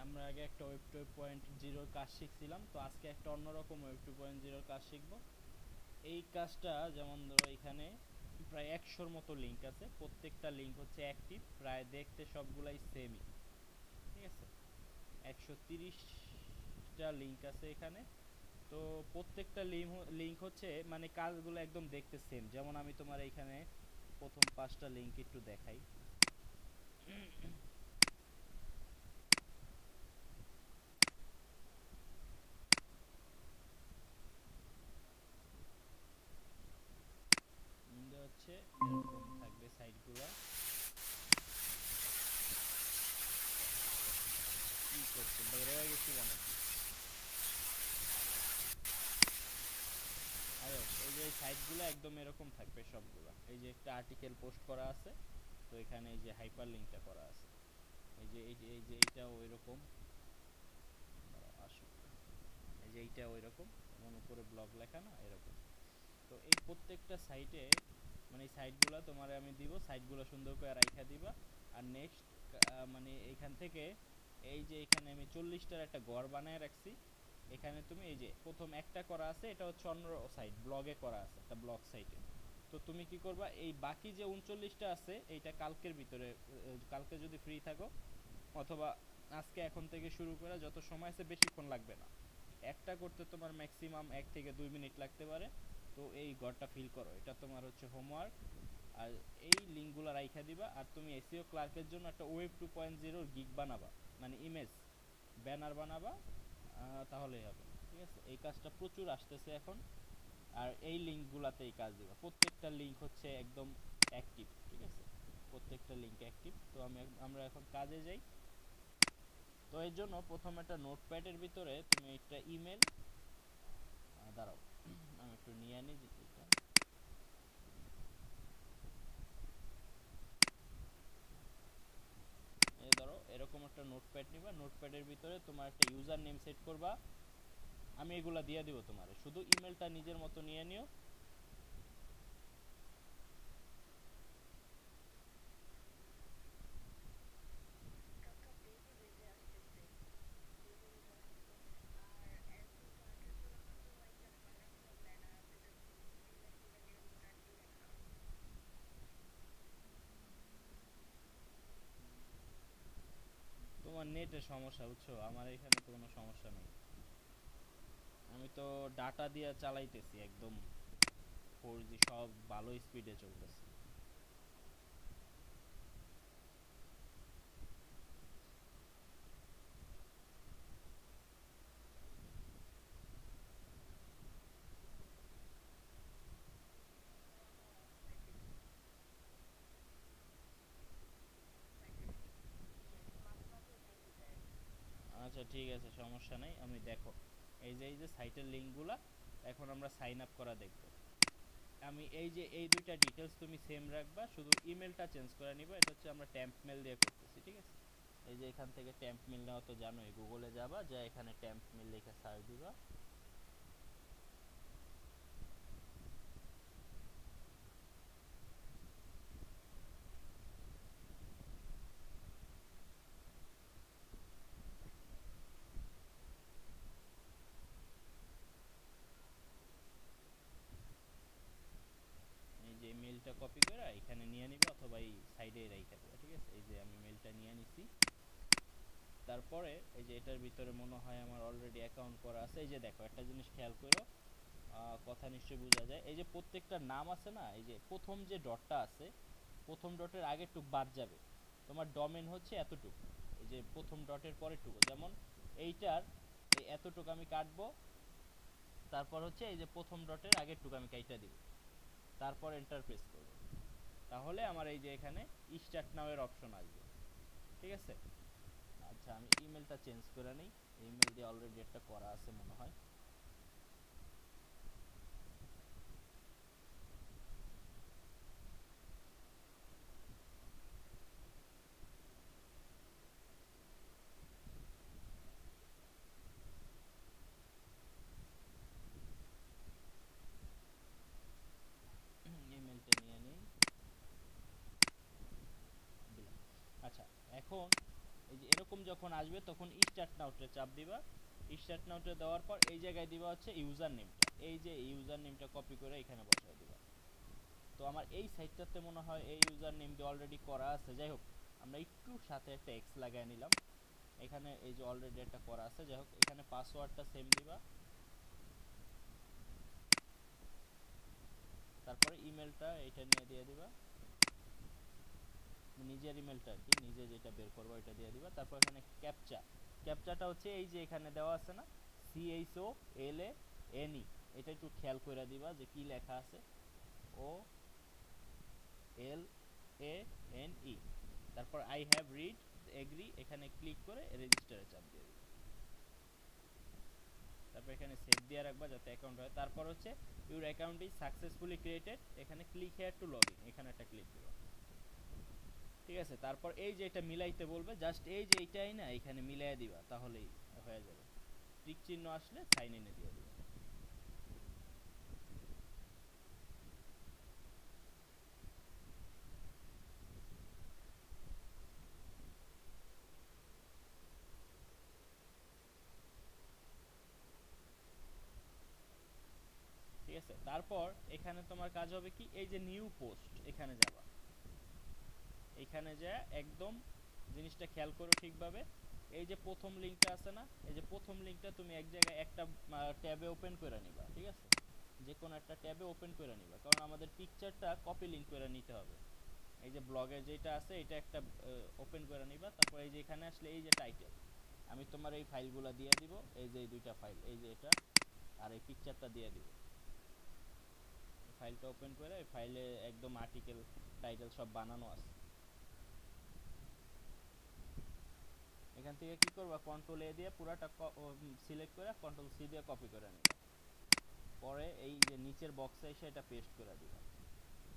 আমরা আগে একটা ওয়েব 2.0 কাজ শিখছিলাম, তো আজকে একটা অন্যরকম ওয়েব 2.0 কাজ শিখব। এই কাজটা যেমন ধরো এখানে প্রায় 100-র মতো লিঙ্ক আছে, প্রত্যেকটা লিঙ্ক হচ্ছে অ্যাক্টিভ, প্রায় দেখতে সবগুলাই সেমই। ঠিক আছে, 130টা লিঙ্ক আছে এখানে। তো প্রত্যেকটা লিঙ্ক হচ্ছে মানে কাজগুলো একদম দেখতে সেম। যেমন আমি তোমার এখানে প্রথম 5টা লিঙ্ক একটু দেখাই। হচ্ছে এরকম থাকবে সাইটগুলো। কি করছে, বাইরে হয়ে গেছিল নাকি? আরে এই যে সাইটগুলো একদম এরকম থাকবে সবগুলো। এই যে একটা আর্টিকেল পোস্ট করা আছে, তো এখানে এই যে হাইপার লিঙ্কটা করা আছে। এই যে এইটাও ওইরকম। আসুক, এই যে এইটা ওইরকম, যেমন উপরে ব্লগ লেখা না এরকম। তো এই প্রত্যেকটা সাইটে মানে এই সাইটগুলো তোমারে আমি দিব, সাইটগুলো সুন্দর করে রাইখা দিবা। আর নেক্সট মানে এইখান থেকে এই যে এখানে আমি 40টার একটা গড় বানায় রাখছি। এখানে তুমি এই যে প্রথম একটা করা আছে, এটা হচ্ছে অন্য সাইট ব্লগে করা আছে, একটা ব্লগ সাইটে। তো তুমি কি করবা, এই বাকি যে 39টা আছে এইটা কালকের ভিতরে, কালকে যদি ফ্রি থাকো অথবা আজকে এখন থেকে শুরু করে যত সময় আছে, বেশিক্ষণ লাগবে না। একটা করতে তোমার ম্যাক্সিমাম 1 থেকে 2 মিনিট লাগতে পারে। তো এই ঘরটা ফিল করো, এটা তোমার হচ্ছে হোমওয়ার্ক। আর এই লিঙ্কগুলো রাইখা দিবা। আর তুমি এসইও ক্লার্কের জন্য একটা ওয়েব 2.0 গিগ বানাবা, মানে ইমেজ ব্যানার বানাবা, তাহলেই হবে। ঠিক আছে, এই কাজটা প্রচুর আসতেছে এখন। আর এই লিঙ্কগুলোতেই কাজ দিবা, প্রত্যেকটা লিঙ্ক হচ্ছে একদম অ্যাক্টিভ। ঠিক আছে, প্রত্যেকটা লিঙ্ক অ্যাক্টিভ। তো আমরা এখন কাজে যাই। তো এর জন্য প্রথম একটা নোটপ্যাডের ভিতরে তুমি একটা ইমেল, দাঁড়াও আমি একটু নিয়ে আনি এটা। এই ধরো এরকম একটা নোটপ্যাড নিবা, নোটপ্যাডের ভিতরে তোমার একটা ইউজার নেম সেট করবা। আমি এগুলা দিয়ে দিব তোমারে, শুধু ইমেলটা নিজের মতো নিয়ে নিও। তোমার নেটের সমস্যা, বুঝছো, আমার এখানে তো কোনো সমস্যা নেই। আমি তো ডাটা দিয়ে চালাইতেছি একদম 4G, সব ভালো স্পিডে চলতেছে। আচ্ছা ঠিক আছে, সমস্যা নেই। আমি দেখো এই যে সাইটের লিঙ্কগুলা, এখন আমরা সাইন আপ করা দেখব। আমি এই যে এই দুইটা ডিটেলস তুমি সেম রাখবা, শুধু ইমেলটা চেঞ্জ করে নিবা। এটা হচ্ছে আমরা ট্যাম্প মেল দিয়ে করতেছি। ঠিক আছে, এই যে এখান থেকে ট্যাম্প মেল নেওয়া তো জানোই, গুগলে যাবা, যা এখানে ট্যাম্প মেল লিখে সার্চ দিবা। এই যে মেলটা কপি করে এখানে নিয়ে নিবা, অথবা এই সাইডে রেখে দেবা। ঠিক আছে, এই যে আমি মেলটা নিয়ে নিছি। তারপরে এই যে এটার ভিতরে মনে হয় আমার অলরেডি অ্যাকাউন্ট করা আছে। এই যে দেখো একটা জিনিস খেয়াল করো, কথা নিশ্চয়ই বোঝা যায়। এই যে প্রত্যেকটা নাম আছে না, এই যে প্রথম যে ডটটা আছে, প্রথম ডটের আগের টুক বাদ যাবে। তোমার ডোমেন হচ্ছে এতটুকু, এই যে প্রথম ডটের পরের টুকু, যেমন এইটার এই এতটুকু আমি কাটবো। তারপর হচ্ছে এই যে প্রথম ডটের আগের টুকু আমি কাইটা দিব, তারপর এন্টার প্রেস করব। তাহলে আমার এই যে এখানে স্টার্ট নাও এর অপশন আসবে। ঠিক আছে, আচ্ছা আমি ইমেলটা চেঞ্জ করে নিই। ইমেল দিয়ে অলরেডি একটা করা আছে মনে হয়। ইমেলটা নিয়ে নিই, দিলাম। আচ্ছা এখন এই যে এরকম যখন আসবে তখন স্টার্ট নাউতে চাপ দিবা। স্টার্ট নাউতে দেওয়ার পর এই জায়গায় দিবা হচ্ছে ইউজার নেমটা, এই যে ইউজার নেমটা কপি করে এখানে বসায় দিবা। তো আমার এই সাইটটাতে মনে হয় এই ইউজার নেম দিয়ে অলরেডি করা আছে, যাই হোক আমরা একটু সাথে একটা এক্স লাগায় নিলাম। এখানে এই যে অলরেডি একটা করা আছে, যাই হোক এখানে পাসওয়ার্ডটা সেম দিবা। তারপরে ইমেলটা এটা নিয়ে দিয়ে দিবা, নিজের ইমেলটা আর কি, নিজে যেটা বের করবো এটা দিয়ে দিবা। তারপর এখানে ক্যাপচা, ক্যাপচাটা হচ্ছে এই যে এখানে দেওয়া আছে না CHOLANE, এটা একটু খেয়াল করে দিবা যে কি লেখা আছে, OLANE। তারপর আই হ্যাভ রিড এগ্রি, এখানে ক্লিক করে রেজিস্টারে চাপ দিয়ে দিবা। তারপর এখানে সেভ দিয়ে রাখবা যাতে অ্যাকাউন্ট হয়। তারপর হচ্ছে your account is successfully created, এখানে click here to log in, এখানে একটা ক্লিক দিবা। ঠিক আছে, তারপর এই যে এটা মিলাইতে বলবে, জাস্ট এই যে এইটাই না এখানে মিলাই দিবা, তাহলেই হয়ে যাবে। টিক চিহ্ন আসলে সাইন ইনে দিয়ে দিবা। ঠিক আছে, তারপর এখানে তোমার কাজ হবে কি, এই যে নিউ পোস্ট এখানে যাবা। এখানে যা একদম জিনিসটা খেয়াল করো ঠিকভাবে, এই যে প্রথম লিঙ্কটা আছে না, এই যে প্রথম লিঙ্কটা তুমি এক জায়গায় একটা ট্যাবে ওপেন করে নিবা। ঠিক আছে, যে কোনো একটা ট্যাবে ওপেন করে নিবা, কারণ আমাদের পিকচারটা কপি লিঙ্ক করে নিতে হবে। এই যে ব্লগের যেটা আছে এটা একটা ওপেন করে নিবা। তারপর এই যে এখানে আসলে এই যে টাইটেল, আমি তোমার এই ফাইলগুলো দিয়ে দিব, এই যে এই দুইটা ফাইল, এই যে এটা আর এই পিকচারটা দিয়ে দিব। ফাইলটা ওপেন করে এই ফাইলে একদম আর্টিকেল টাইটেল সব বানানো আছে। এখান থেকে কি করবা, কন্ট্রোল এ দিয়ে পুরাটা সিলেক্ট করে কন্ট্রোল সি দিয়ে কপি করে নিবা। পরে এই যে নিচের বক্সে এসে এটা পেস্ট করে দিবা।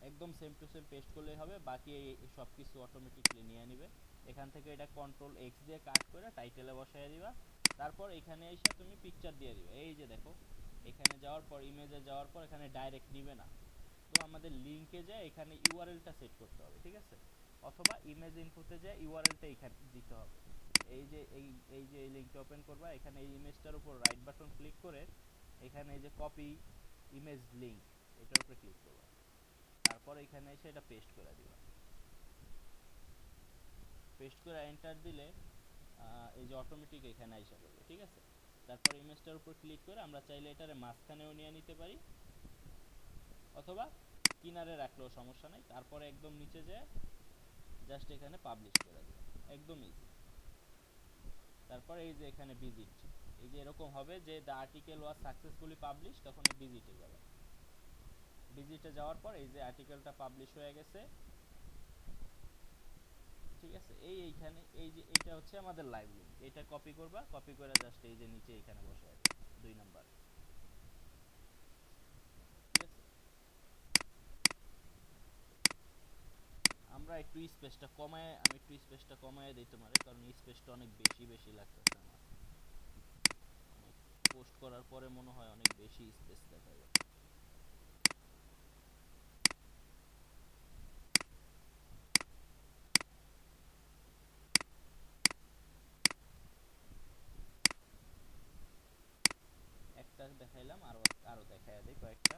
একদম সেম টু সেম পেস্ট করলেই হবে, বাকি এই সব কিছু অটোমেটিকলি নিয়ে নিবে। এখান থেকে এটা কন্ট্রোল এক্স দিয়ে কাট করে টাইটেলে বসায় দিবা। তারপর এখানে এসে তুমি পিকচার দিয়ে দিবে। এই যে দেখো এখানে যাওয়ার পর ইমেজে যাওয়ার পর এখানে ডাইরেক্ট নিবে না, তো আমাদের লিঙ্কে যায় এখানে ইউআরএলটা সেট করতে হবে। ঠিক আছে, অথবা ইমেজ ইনফোতে যায় ইউআরএলটা এখানে দিতে হবে। এই যে এই লিঙ্কটা ওপেন করবা, এখানে এই ইমেজটার উপর রাইট বাটন ক্লিক করে এখানে এই যে কপি ইমেজ লিঙ্ক, এটার উপরে ক্লিক করবা। তারপর এখানে এসে এটা পেস্ট করে দিবা। পেস্ট করে এন্টার দিলে এই যে অটোমেটিক এখানে আইসা পড়বে। ঠিক আছে, তারপর ইমেজটার উপর ক্লিক করে আমরা চাইলে এটারে মাঝখানেও নিয়ে নিতে পারি, অথবা কিনারে রাখলেও সমস্যা নাই। তারপরে একদম নিচে যায় জাস্ট এখানে পাবলিশ করে দিবা, একদম ইজি। তারপর এই যে এখানে ভিজিট, এই যে এরকম হবে যে the article was successfully publish, তখন এই ভিজিটে যাবে। ভিজিটে যাওয়ার পর এই যে আর্টিকেলটা পাবলিশ হয়ে গেছে। ঠিক আছে, এইখানে এই যে এইটা হচ্ছে আমাদের লাইভ লিঙ্ক, এটা কপি করবা, কপি করে জাস্ট এই যে নিচে এখানে বসায় দিবা 2 নাম্বার। ঠিক আছে, আমরা একটু স্পেসটা কমায়, আমি একটু স্পেসটা কমায় দিই তোমারে, কারণ স্পেসটা অনেক বেশি বেশি লাগতেছে আমার। অনেক পোস্ট করার পরে মনে হয় অনেক বেশি স্পেস দেখা যায়। একটা দেখাইলাম, আরো আরো দেখায় দেই কয়েকটা।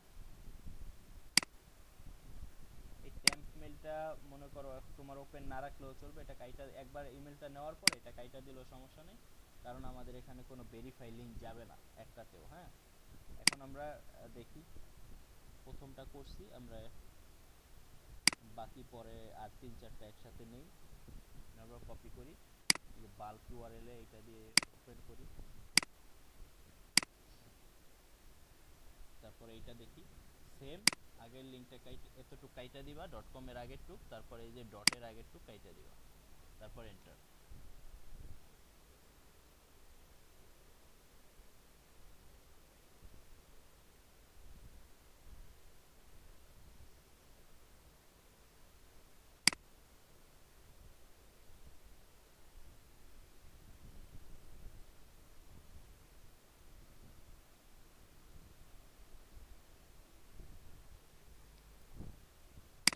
এই টেম্প মেলটা মনে করো তোমার ওপেন না রাখলেও চলবে, এটা কাইটা একবার ইমেলটা নেওয়ার পর এটা কাইটা দিলেও সমস্যা নেই, কারণ আমাদের এখানে কোনো ভেরিফাই লিঙ্ক যাবে না একটাতেও। হ্যাঁ, এখন আমরা দেখি, প্রথমটা করছি আমরা, বাকি পরে আর 3-4টা একসাথে নেই। আমরা কপি করি, এই যে বাল্ক ইউআরএল এ এটা দিয়ে ওপেন করি। তারপরে এইটা দেখি, সেম আগের লিঙ্কটা এতটুকু কাইটা দিবা, ডট কম এর আগের টুক, তারপরে এই যে ডটের আগের টুক কাইটা দিবা, তারপর এন্টার।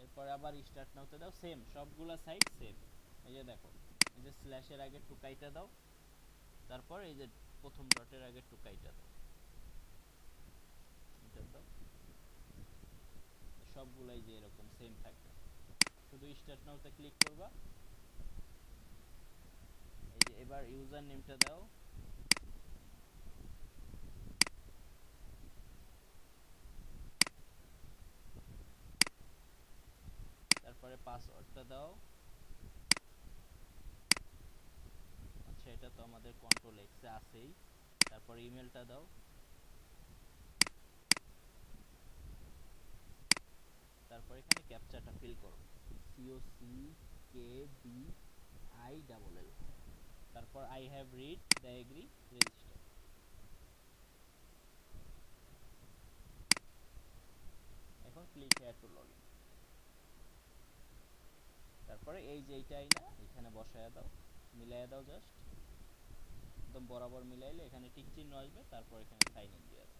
এরপরে আবার স্টার্ট নাওতে দাও, সেম সবগুলা সাইট সেম। এই যে দেখো, এই যে স্ল্যাশের আগে টুকাইটা দাও, তারপর এই যে প্রথম ডটের আগে টুকাইটা দাও, এটা দাও, সবগুলাই যে এরকম সেম থাকবে। শুধু স্টার্ট নাওতে ক্লিক করবা, এই যে এবার ইউজার নেমটা দাও, তারপরে পাসওয়ার্ডটা দাও। আচ্ছা, এটা তো আমাদের কন্ট্রোল এক্সে আছেই। তারপর ইমেলটা দাও, তারপর এখানে ক্যাপচাটা ফিল করো, COCKBILL, তারপর I have read the agree register. এখন click here to log in. তারপরে এই যে এইটাই না, এখানে বসায় দাও, মিলাইয়া দাও, জাস্ট একদম বরাবর মিলাইলে এখানে টিক চিহ্ন আসবে, তারপর এখানে সাইন ইন দিয়ে দাও।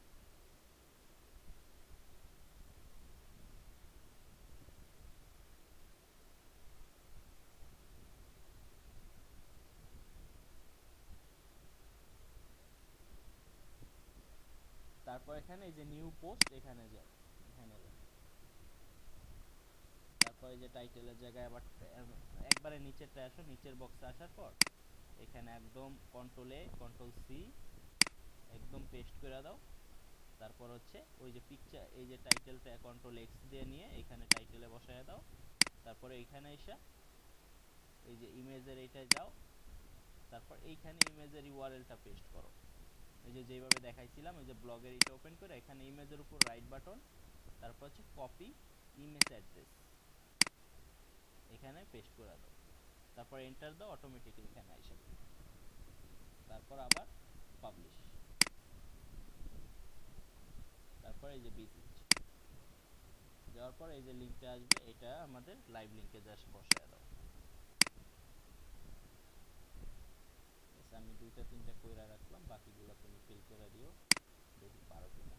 তারপর এখানে এই যে নিউ পোস্ট, এখানে যাও, এখানে যাও, তারপর এই যে টাইটেলের জায়গায় আবার একবারে নিচেরটা আসো, নিচের বক্সে আসার পর এখানে একদম কন্ট্রোল এ কন্ট্রোল সি একদম পেস্ট করে দাও। তারপর হচ্ছে ওই যে পিকচার, এই যে টাইটেলটা কন্ট্রোল এক্স দিয়ে নিয়ে এখানে টাইটেলে বসায় দাও। তারপরে এইখানে এসে এই যে ইমেজের এইটায় যাও, তারপর এইখানে ইমেজের ইউআরএলটা পেস্ট করো। এই যে যেভাবে দেখাইছিলাম, ওই যে ব্লগের এটা ওপেন করে এখানে ইমেজের উপর রাইট বাটন, তারপর হচ্ছে কপি ইমেজ অ্যাড্রেস, এখানে পেস্ট করে দাও। তারপর এন্টার দাও, অটোমেটিক্যালি এখানে আইসা যাবে। তারপর আবার পাবলিশ, তারপর এই যে ভিজিট যাওয়ার পর এই যে লিঙ্কটা আসবে, এটা আমাদের লাইভ লিঙ্কে জাস্ট বসায় দাও। আমি দুইটা তিনটা কইরা রাখলাম, বাকিগুলো তুমি ফিল করে দিও, দেখি পারো কিনা।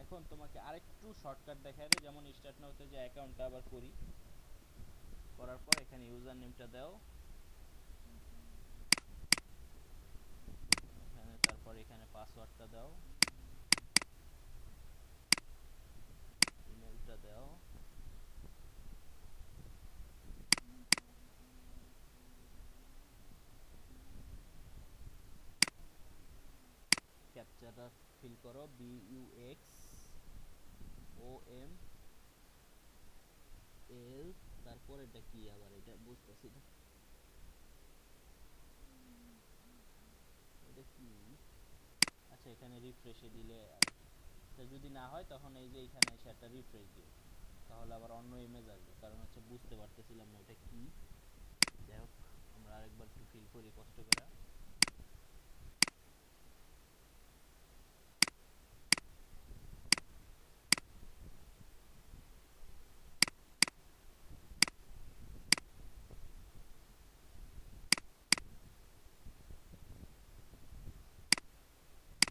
এখন তোমাকে আরেকটু শর্টকাট দেখায় দেয়, যেমন স্টার্ট নাওতে যে অ্যাকাউন্টটা আবার করি, করার পর এখানে ইউজার নেমটা দাও, এখানে তারপর এখানে পাসওয়ার্ডটা দাও, ইমেলটা দাও, ক্যাপচাটা ফিল করো, BUXOML, তারপর এটা কি আবার, এটা বুঝতেছি না, এটা কি। আচ্ছা, এখানে রিফ্রেশে দিলে যদি না হয় তখন এই যে এখানে এসে একটা রিফ্রেশ দিও, তাহলে আবার অন্য ইমেজ আসবে, কারণ হচ্ছে বুঝতে পারতেছিলাম না এটা কি। যাই হোক, আমরা আরেকবার একটু ফিল করি কষ্ট করে।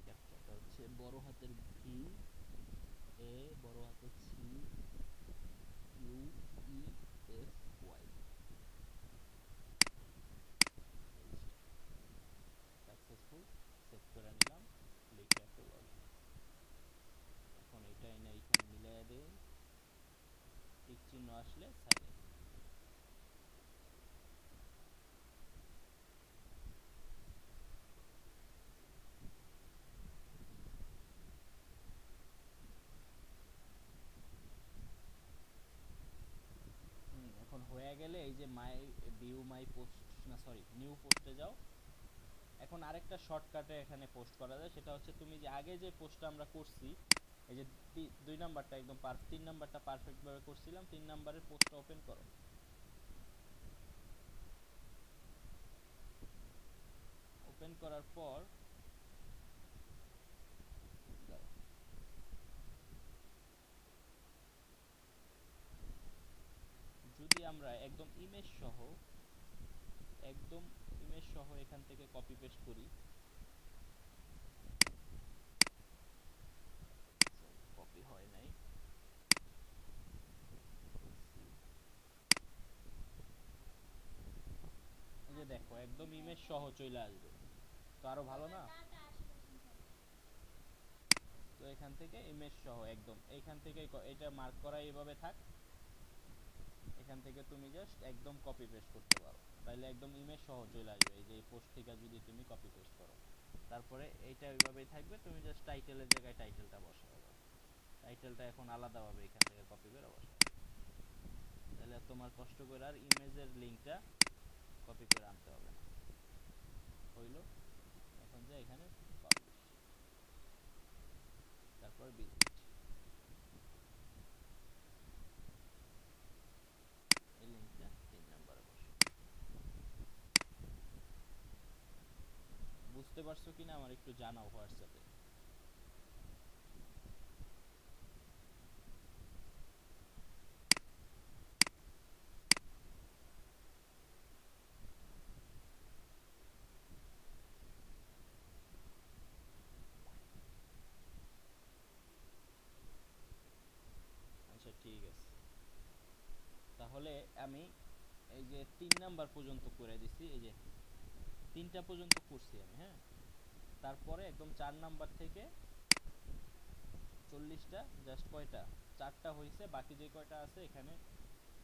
ক্যাপচাটা হচ্ছে বড় হাতের ভি, এ বড় হাতের সি, UEFY, সাকসেসফুল, সেভ করে নিলাম, ক্লিক ব্যাক টু লগইন। এখন এটা এনে এখানে মিলাইয়া দেই, টিক চিহ্ন আসলে সাইন ইন। এখন হয়ে গেলে এই যে মাই ভিউ মাই পোস্ট, না সরি নিউ পোস্টে যাও। এখন আরেকটা শর্টকাটে এখানে পোস্ট করা যায়, সেটা হচ্ছে তুমি যে আগে যে পোস্টটা আমরা করছি, এই যে 2 নাম্বারটা একদম 3 নাম্বারটা পারফেক্ট ভাবে করছিলাম, 3 নাম্বারের পোস্টটা ওপেন করো। ওপেন করার পর যদি আমরা একদম ইমেজ সহ, একদম ইমেজ সহ এখান থেকে কপি পেস্ট করি, কপি হয় নাই, একদম ইমেজ সহ চলে আসবে, তো আরো ভালো না? তো এখান থেকে ইমেজ সহ একদম এইখান থেকে এটা মার্ক করা এইভাবে থাক, এখান থেকে তুমি জাস্ট একদম কপি পেস্ট করতে পারো, তাইলে একদম ইমেজ সহ চলে আসবে। এই যে এই পোস্ট থেকে যদি তুমি কপি পেস্ট করো, তারপরে এইটা ওইভাবেই থাকবে, তুমি জাস্ট টাইটেলের জায়গায় টাইটেলটা বসাও, টাইটেলটা এখন আলাদাভাবে এখান থেকে কপি করে বসাও, তাহলে তোমার কষ্ট করে আর ইমেজের লিঙ্কটা কপি করে আনতে হবে না। হইলো, এখন যে এখানে পাবলিশ, তারপর ভিজিট, এই লিঙ্কটা 3 নম্বরে বসে। বুঝতে পারছো কিনা আমার একটু জানাও হোয়াটসঅ্যাপে। আচ্ছা ঠিক আছে, তাহলে আমি এই যে 3 নাম্বার পর্যন্ত করে দিছি, এই যে 3টা পর্যন্ত করছি আমি, হ্যাঁ। তারপরে একদম 4 নাম্বার থেকে 40টা, জাস্ট কয়টা, 4টা হয়েছে, বাকি যে কয়টা আছে এখানে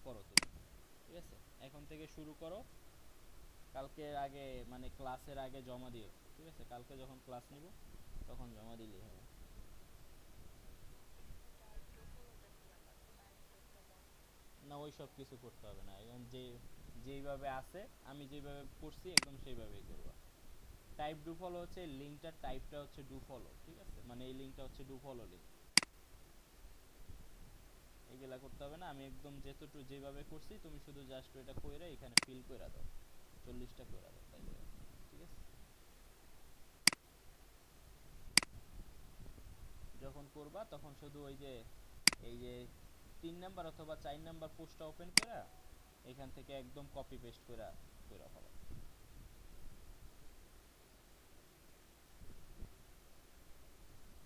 করো তুমি, ঠিক আছে। এখন থেকে শুরু করো, কালকের আগে মানে ক্লাসের আগে জমা দিও, ঠিক আছে, কালকে যখন ক্লাস নিব তখন জমা দিলেই হবে। না ওই সব কিছু করতে হবে না, এখন যেইভাবে আছে আমি যেভাবে করছি একদম সেইভাবেই করবা। টাইপ ডু ফলো হচ্ছে লিঙ্কটার টাইপটা হচ্ছে ডু ফলো, ঠিক আছে, মানে এই লিঙ্কটা হচ্ছে ডু ফলো লিঙ্ক, এগুলা করতে হবে না, আমি একদম যেতটুকু যেভাবে করছি তুমি শুধু জাস্ট এটা কইরা এখানে ফিল কইরা দাও, 40টা কইরা দাও, তাইলে হবে, ঠিক আছে। যখন করবা তখন শুধু ওই যে এই যে 3 নাম্বার অথবা 4 নাম্বার পোস্টটা ওপেন করা, এখান থেকে একদম কপি পেস্ট করা কইরা ফেলো।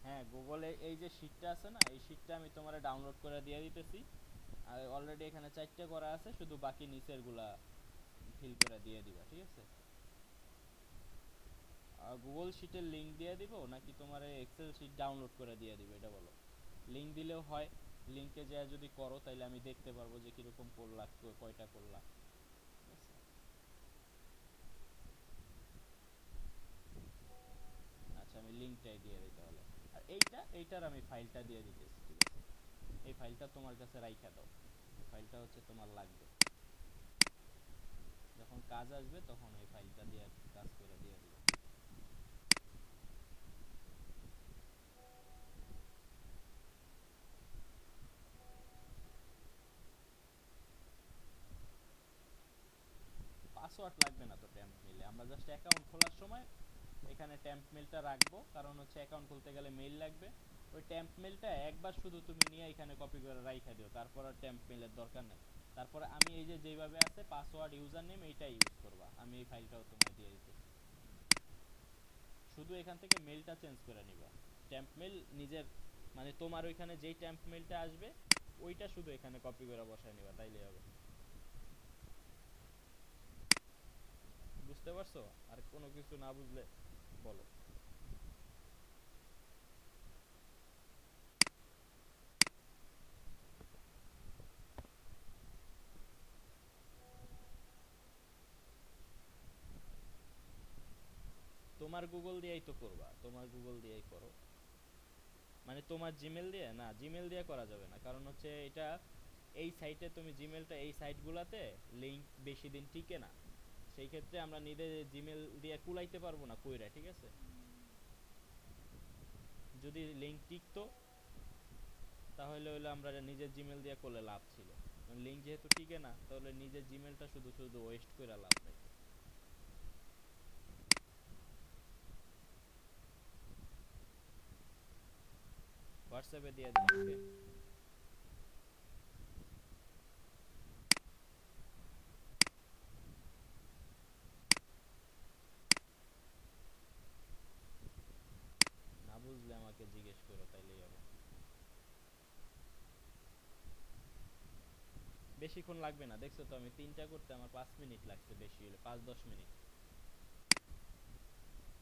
হ্যাঁ গুগলে এই যে শীটটা আছে না, এই শীটটা আমি তোমারে ডাউনলোড করে দিয়ে দিতেছি, আর অলরেডি এখানে 4টা করা আছে, শুধু বাকি নিচের গুলা ফিল করে দিয়ে দিবা, ঠিক আছে। আর গুগল শীটের লিংক দিয়ে দিব নাকি তোমার এক্সেল শীট ডাউনলোড করে দিয়ে দিব, এটা বলো। লিংক দিলেও হয়, লিংকে যা যদি করো তাহলে আমি দেখতে পারবো যে কিরকম করলা, কয়টা করলা, ঠিক আছে। আচ্ছা আমি লিংকটাই দিয়ে দিই তাহলে, আর এইটার আমি ফাইলটা দিয়ে দিতেছি, ঠিক আছে। এই ফাইলটা তোমার কাছে রাইখা দাও, এই ফাইলটা হচ্ছে তোমার লাগবে, যখন কাজ আসবে তখন এই ফাইলটা দিয়ে কাজ করে দিয়ে দিবে। পাসওয়ার্ড লাগবে না তো ট্যাম্প মেইলে, আমরা জাস্ট অ্যাকাউন্ট খোলার সময় এখানে ট্যাম্প মেইলটা রাখবো, কারণ হচ্ছে অ্যাকাউন্ট খুলতে গেলে মেইল লাগবে। ওই ট্যাম্প মেইলটা একবার শুধু তুমি নিয়ে এখানে কপি করে রাইখা দিও, তারপর আর ট্যাম্প মেইলের দরকার নেই। তারপরে আমি এই যে যেভাবে আছে পাসওয়ার্ড ইউজার নেম এইটা ইউজ করবা, আমি এই ফাইলটাও তোমায় দিয়ে দিতেছি, শুধু এখান থেকে মেইলটা চেঞ্জ করে নিবা। ট্যাম্প মেইল নিজের মানে তোমার ওইখানে যেই ট্যাম্প মেইলটা আসবে ওইটা শুধু এখানে কপি করে বসায় নিবা, তাইলেই হবে। বুঝতে পারছো? আর কোনো কিছু না বুঝলে বলো। তোমার গুগল দিয়েই তো করবা, তোমার গুগল দিয়েই করো, মানে তোমার জিমেল দিয়ে না, জিমেল দিয়ে করা যাবে না, কারণ হচ্ছে এটা এই সাইটে তুমি জিমেলটা এই সাইটগুলাতে লিংক বেশি দিন টিকে না, সেই ক্ষেত্রে আমরা নিজে জিমেল দিয়ে কুলাইতে পারবো না কইরা, ঠিক আছে। যদি লিংক টিকতো তাহলে হইলো আমরা নিজের জিমেল দিয়ে করলে লাভ ছিল, লিংক যেহেতু টিকে না তাহলে নিজের জিমেলটা শুধু শুধু ওয়েস্ট করে লাভ নেই। হোয়াটসঅ্যাপে দিয়ে দিলাম, ওকে। না বুঝলে আমাকে জিজ্ঞেস করো, তাইলেই হবে। বেশিক্ষণ লাগবে না, দেখছো তো আমি 3টা করতে আমার 5 মিনিট লাগছে, বেশি হলে 5-10 মিনিট।